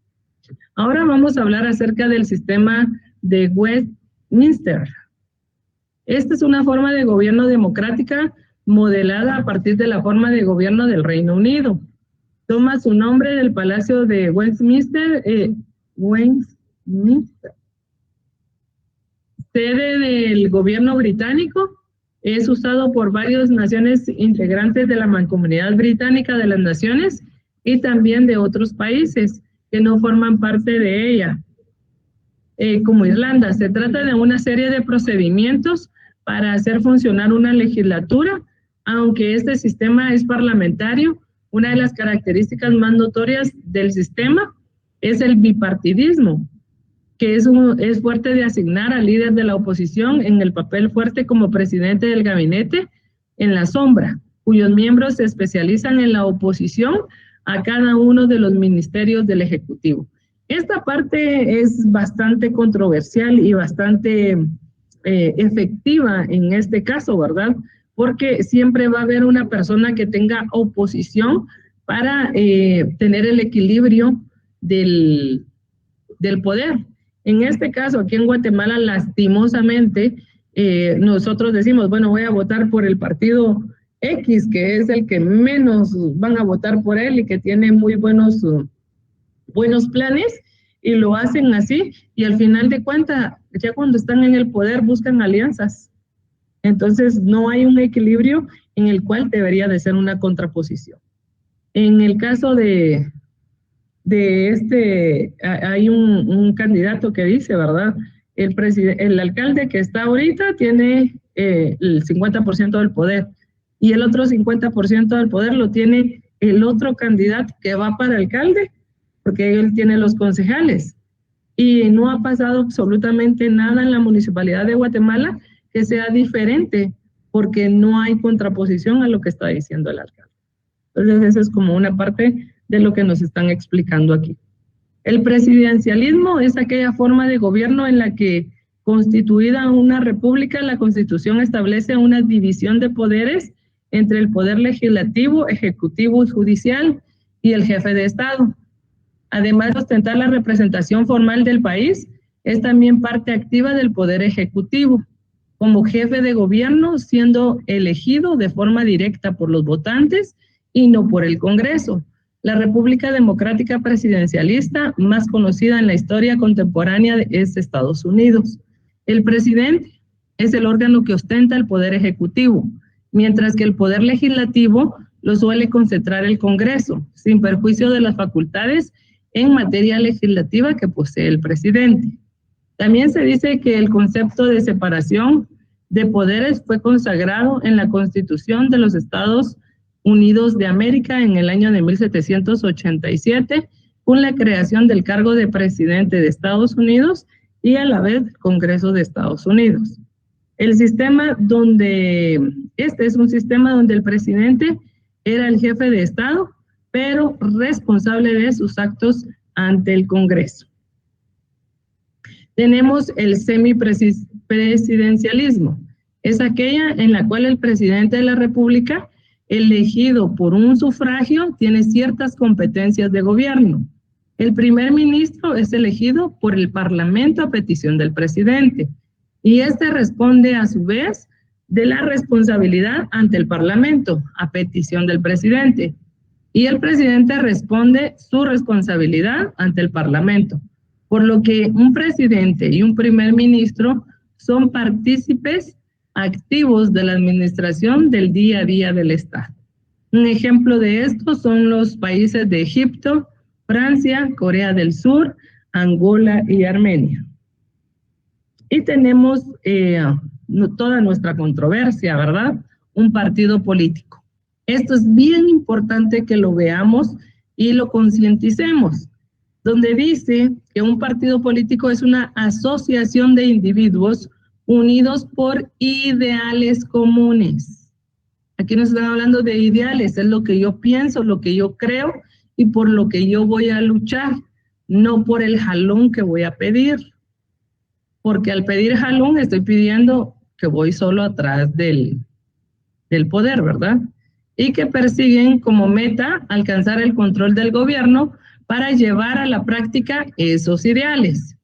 Ahora vamos a hablar acerca del sistema de Westminster. Esta es una forma de gobierno democrática modelada a partir de la forma de gobierno del Reino Unido. Toma su nombre del Palacio de Westminster, sede del gobierno británico. Es usado por varias naciones integrantes de la Mancomunidad Británica de las Naciones y también de otros países que no forman parte de ella, como Irlanda. Se trata de una serie de procedimientos para hacer funcionar una legislatura, aunque este sistema es parlamentario. Una de las características más notorias del sistema es el bipartidismo, que es fuerte de asignar al líder de la oposición en el papel fuerte como presidente del gabinete en la sombra, cuyos miembros se especializan en la oposición a cada uno de los ministerios del Ejecutivo. Esta parte es bastante controversial y bastante efectiva en este caso, ¿verdad? Porque siempre va a haber una persona que tenga oposición para tener el equilibrio del poder. En este caso, aquí en Guatemala, lastimosamente, nosotros decimos, bueno, voy a votar por el partido X, que es el que menos van a votar por él y que tiene muy buenos planes, y lo hacen así, y al final de cuentas, ya cuando están en el poder, buscan alianzas. Entonces, no hay un equilibrio en el cual debería de ser una contraposición. En el caso de hay un candidato que dice, ¿verdad? El alcalde que está ahorita tiene el 50% del poder, y el otro 50% del poder lo tiene el otro candidato que va para alcalde, porque él tiene los concejales. Y no ha pasado absolutamente nada en la Municipalidad de Guatemala que sea diferente, porque no hay contraposición a lo que está diciendo el alcalde. Entonces, esa es como una parte de lo que nos están explicando aquí. El presidencialismo es aquella forma de gobierno en la que, constituida una república, la Constitución establece una división de poderes entre el poder legislativo, ejecutivo y judicial y el jefe de Estado. Además de ostentar la representación formal del país, es también parte activa del poder ejecutivo, como jefe de gobierno, siendo elegido de forma directa por los votantes y no por el Congreso. La República Democrática Presidencialista más conocida en la historia contemporánea es Estados Unidos. El presidente es el órgano que ostenta el poder ejecutivo, mientras que el poder legislativo lo suele concentrar el Congreso, sin perjuicio de las facultades en materia legislativa que posee el presidente. También se dice que el concepto de separación de poderes fue consagrado en la Constitución de los Estados Unidos de América en el año de 1787, con la creación del cargo de presidente de Estados Unidos y a la vez Congreso de Estados Unidos. Este es un sistema donde el presidente era el jefe de Estado, pero responsable de sus actos ante el Congreso. Tenemos el semipresidencialismo. Es aquella en la cual el presidente de la República, elegido por un sufragio, tiene ciertas competencias de gobierno. El primer ministro es elegido por el Parlamento a petición del presidente, y este responde a su vez de la responsabilidad ante el Parlamento a petición del presidente, y el presidente responde su responsabilidad ante el Parlamento, por lo que un presidente y un primer ministro son partícipes activos de la administración del día a día del Estado. Un ejemplo de esto son los países de Egipto, Francia, Corea del Sur, Angola y Armenia. Y tenemos toda nuestra controversia, ¿verdad? Un partido político. Esto es bien importante que lo veamos y lo concienticemos, donde dice que un partido político es una asociación de individuos unidos por ideales comunes. Aquí nos están hablando de ideales, es lo que yo pienso, lo que yo creo y por lo que yo voy a luchar, no por el jalón que voy a pedir. Porque al pedir jalón estoy pidiendo que voy solo atrás del poder, ¿verdad? y que persiguen como meta alcanzar el control del gobierno para llevar a la práctica esos ideales.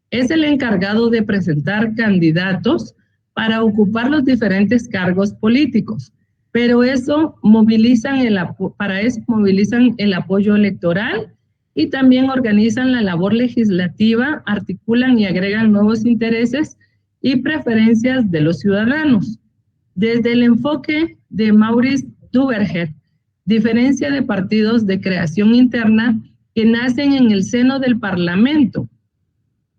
Es el encargado de presentar candidatos para ocupar los diferentes cargos políticos, pero para eso movilizan el apoyo electoral y también organizan la labor legislativa, articulan y agregan nuevos intereses y preferencias de los ciudadanos. Desde el enfoque de Maurice Duverger, diferencia de partidos de creación interna que nacen en el seno del Parlamento.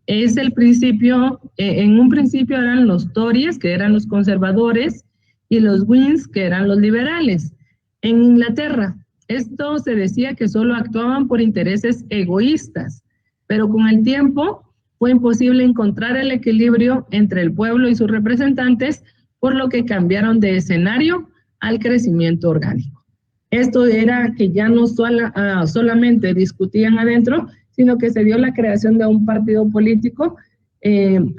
Es el principio, en un principio eran los Tories, que eran los conservadores, y los Whigs, que eran los liberales. En Inglaterra, esto se decía que solo actuaban por intereses egoístas, pero con el tiempo fue imposible encontrar el equilibrio entre el pueblo y sus representantes, por lo que cambiaron de escenario al crecimiento orgánico. Esto era que ya no solamente discutían adentro, sino que se dio la creación de un partido político,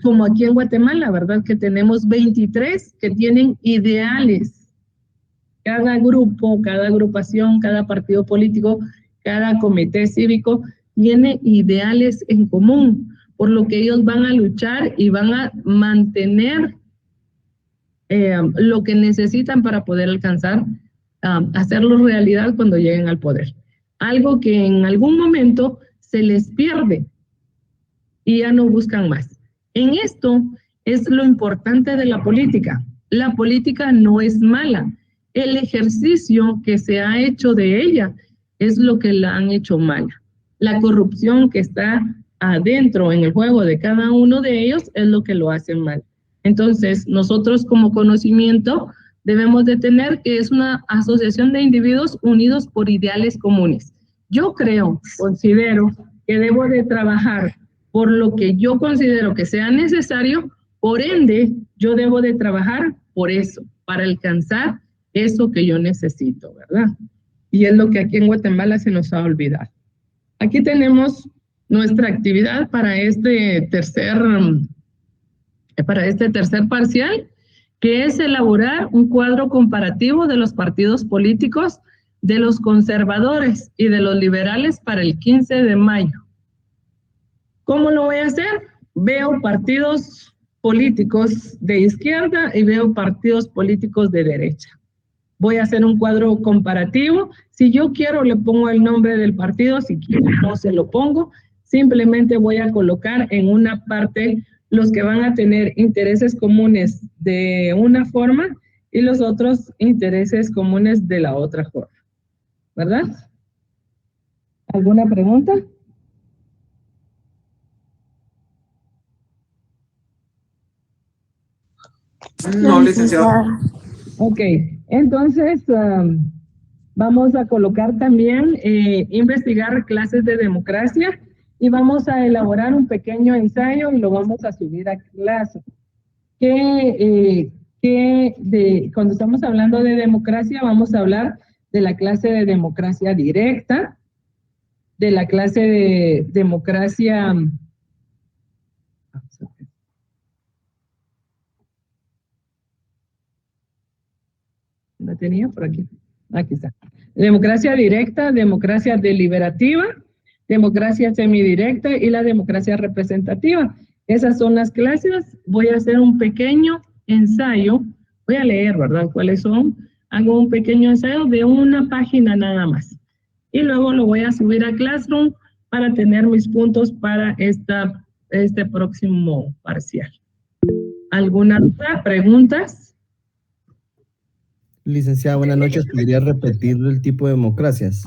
como aquí en Guatemala, ¿verdad? Que tenemos 23 que tienen ideales. Cada grupo, cada agrupación, cada partido político, cada comité cívico tiene ideales en común, por lo que ellos van a luchar y van a mantener lo que necesitan para poder alcanzar, hacerlo realidad cuando lleguen al poder. Algo que en algún momento se les pierde y ya no buscan más. En esto es lo importante de la política. La política no es mala. El ejercicio que se ha hecho de ella es lo que la han hecho mala. La corrupción que está adentro en el juego de cada uno de ellos es lo que lo hace mal. Entonces, nosotros como conocimiento debemos de tener que es una asociación de individuos unidos por ideales comunes. Yo considero que debo de trabajar por lo que yo considero que sea necesario, por ende, yo debo de trabajar por eso, para alcanzar eso que yo necesito, ¿verdad? Y es lo que aquí en Guatemala se nos ha olvidado. Aquí tenemos nuestra actividad para este tercer parcial, que es elaborar un cuadro comparativo de los partidos políticos de los conservadores y de los liberales para el 15 de mayo. ¿Cómo lo voy a hacer? Veo partidos políticos de izquierda y veo partidos políticos de derecha. Voy a hacer un cuadro comparativo. Si yo quiero, le pongo el nombre del partido. Si quiero, no se lo pongo. Simplemente voy a colocar en una parte los que van a tener intereses comunes de una forma y los otros intereses comunes de la otra forma. ¿Verdad? ¿Alguna pregunta? No, licenciado. Ok, entonces vamos a colocar también investigar clases de democracia y vamos a elaborar un pequeño ensayo y lo vamos a subir a clase. Cuando estamos hablando de democracia, vamos a hablar de la clase de democracia directa, de la clase de democracia... ¿La tenía por aquí? Aquí está. Democracia directa, democracia deliberativa, democracia semidirecta y la democracia representativa. Esas son las clases. Voy a hacer un pequeño ensayo. Voy a leer, ¿verdad? ¿Cuáles son? Hago un pequeño ensayo de una página nada más. Y luego lo voy a subir a Classroom para tener mis puntos para este próximo parcial. ¿Alguna duda? ¿Preguntas? Licenciada, buenas noches. ¿Podría repetir el tipo de democracias?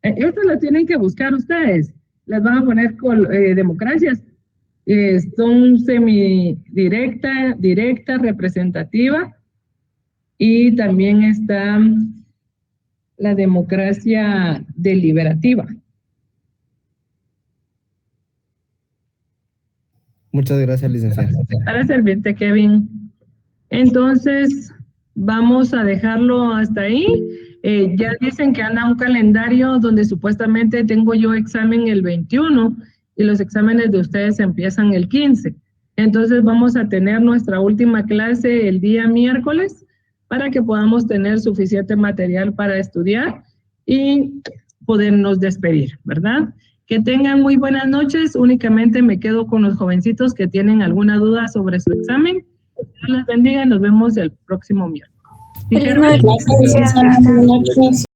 Esto lo tienen que buscar ustedes. Les van a poner democracias. Son semidirecta, directa, representativa. Y también está la democracia deliberativa. Muchas gracias, licenciada. Para servirte, Kevin. Entonces... vamos a dejarlo hasta ahí. Ya dicen que anda un calendario donde supuestamente tengo yo examen el 21 y los exámenes de ustedes empiezan el 15. Entonces vamos a tener nuestra última clase el día miércoles para que podamos tener suficiente material para estudiar y podernos despedir, ¿verdad? Que tengan muy buenas noches. Únicamente me quedo con los jovencitos que tienen alguna duda sobre su examen. Dios les bendiga y nos vemos el próximo miércoles. Feliz noche.